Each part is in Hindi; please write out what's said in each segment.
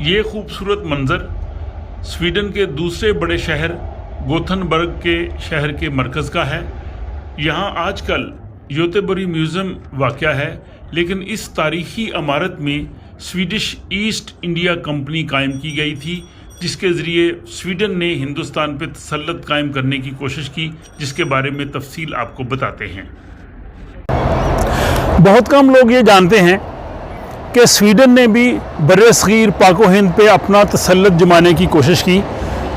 ये खूबसूरत मंज़र स्वीडन के दूसरे बड़े शहर गोथनबर्ग के शहर के मरकज़ का है। यहाँ आजकल योतेबोरी म्यूज़ियम वाक़या है, लेकिन इस तारीख़ी इमारत में स्वीडिश ईस्ट इंडिया कंपनी कायम की गई थी, जिसके ज़रिए स्वीडन ने हिंदुस्तान पर तसल्लुत कायम करने की कोशिश की, जिसके बारे में तफसील आपको बताते हैं। बहुत कम लोग ये जानते हैं कि स्वीडन ने भी बर्र-ए-सग़ीर पाको हिंद पे अपना तसल्लुत जमाने की कोशिश की।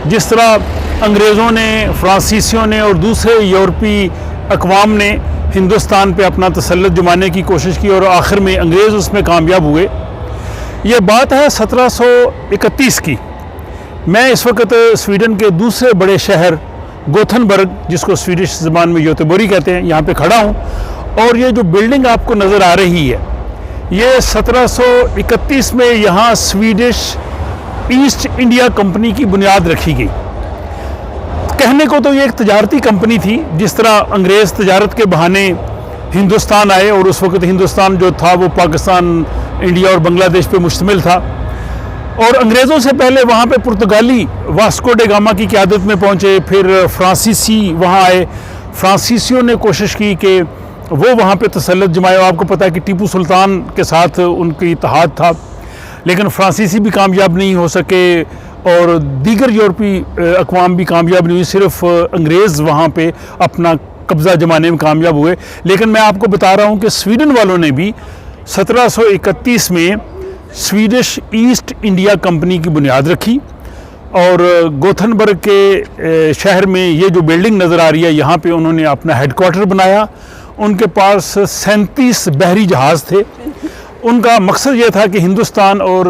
जिस तरह अंग्रेज़ों ने, फ्रांसीसियों ने और दूसरे यूरोपी अक़वाम ने हिंदुस्तान पे अपना तसल्लुत जमाने की कोशिश की और आखिर में अंग्रेज़ उसमें कामयाब हुए। ये बात है 1731 की। मैं इस वक्त स्वीडन के दूसरे बड़े शहर गोथनबर्ग, जिसको स्वीडिश ज़बान में योतेबोरी कहते हैं, यहाँ पे खड़ा हूँ और ये जो बिल्डिंग आपको नज़र आ रही है, ये 1731 में यहाँ स्वीडिश ईस्ट इंडिया कंपनी की बुनियाद रखी गई। कहने को तो ये एक तजारती कंपनी थी, जिस तरह अंग्रेज़ तजारत के बहाने हिंदुस्तान आए और उस वक्त हिंदुस्तान जो था वो पाकिस्तान, इंडिया और बांग्लादेश पे मुश्तमिल था। और अंग्रेज़ों से पहले वहाँ पे पुर्तगाली वास्को डे गामा की क़यादत में पहुँचे, फिर फ्रांसीसी वहाँ आए। फ्रांसीसियों ने कोशिश की कि वो वहाँ पे तसल्लुत जमाए। आपको पता है कि टीपू सुल्तान के साथ उनकी इत्तेहाद था, लेकिन फ्रांसीसी भी कामयाब नहीं हो सके और दीगर यूरोपी अक़वाम भी कामयाब नहीं हुई। सिर्फ अंग्रेज़ वहाँ पे अपना कब्ज़ा जमाने में कामयाब हुए। लेकिन मैं आपको बता रहा हूँ कि स्वीडन वालों ने भी 1731 में स्वीडिश ईस्ट इंडिया कंपनी की बुनियाद रखी और गोथनबर्ग के शहर में ये जो बिल्डिंग नज़र आ रही है, यहाँ पे उन्होंने अपना हेडक्वार्टर बनाया। उनके पास 37 बहरी जहाज़ थे। उनका मकसद ये था कि हिंदुस्तान और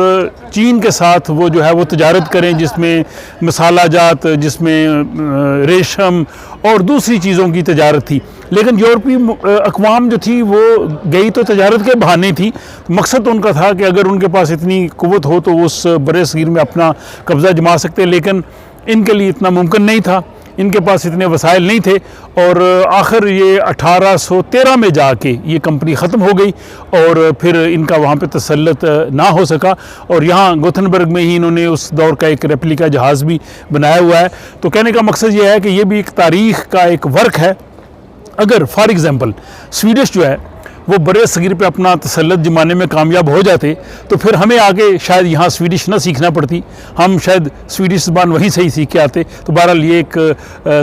चीन के साथ वो जो है वो तजारत करें, जिसमें मसाला जात, जिसमें रेशम और दूसरी चीज़ों की तजारत थी। लेकिन यूरोपी अक़वाम जो थी वो गई तो तजारत के बहाने थी। मकसद उनका था कि अगर उनके पास इतनी क़ुव्वत हो तो वो उस बर्र-ए-सग़ीर में अपना कब्ज़ा जमा सकते, लेकिन इनके लिए इतना मुमकिन नहीं था, इनके पास इतने वसाइल नहीं थे। और आखिर ये 1813 में जाके ये कंपनी ख़त्म हो गई और फिर इनका वहाँ पे तसल्लुत ना हो सका। और यहाँ गोथनबर्ग में ही इन्होंने उस दौर का एक रेप्लिका जहाज़ भी बनाया हुआ है। तो कहने का मकसद ये है कि ये भी एक तारीख़ का एक वर्क है। अगर फॉर एग्ज़ाम्पल स्वीडिश जो है वो बर्र-ए-सग़ीर पे अपना तसल्लुत जमाने में कामयाब हो जाते तो फिर हमें आगे शायद यहाँ स्वीडिश ना सीखना पड़ती, हम शायद स्वीडिश ज़बान वहीं से ही सीख के आते। तो बहरहाल ये एक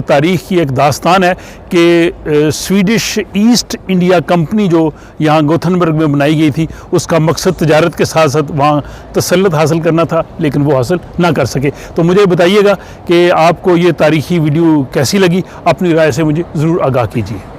तारीख़ की एक दास्तान है कि स्वीडिश ईस्ट इंडिया कंपनी जो यहाँ गोथनबर्ग में बनाई गई थी, उसका मकसद तजारत के साथ साथ वहाँ तसल्लुत हासिल करना था, लेकिन वो हासिल ना कर सके। तो मुझे बताइएगा कि आपको ये तारीख़ी वीडियो कैसी लगी, अपनी राय से मुझे ज़रूर आगाह कीजिए।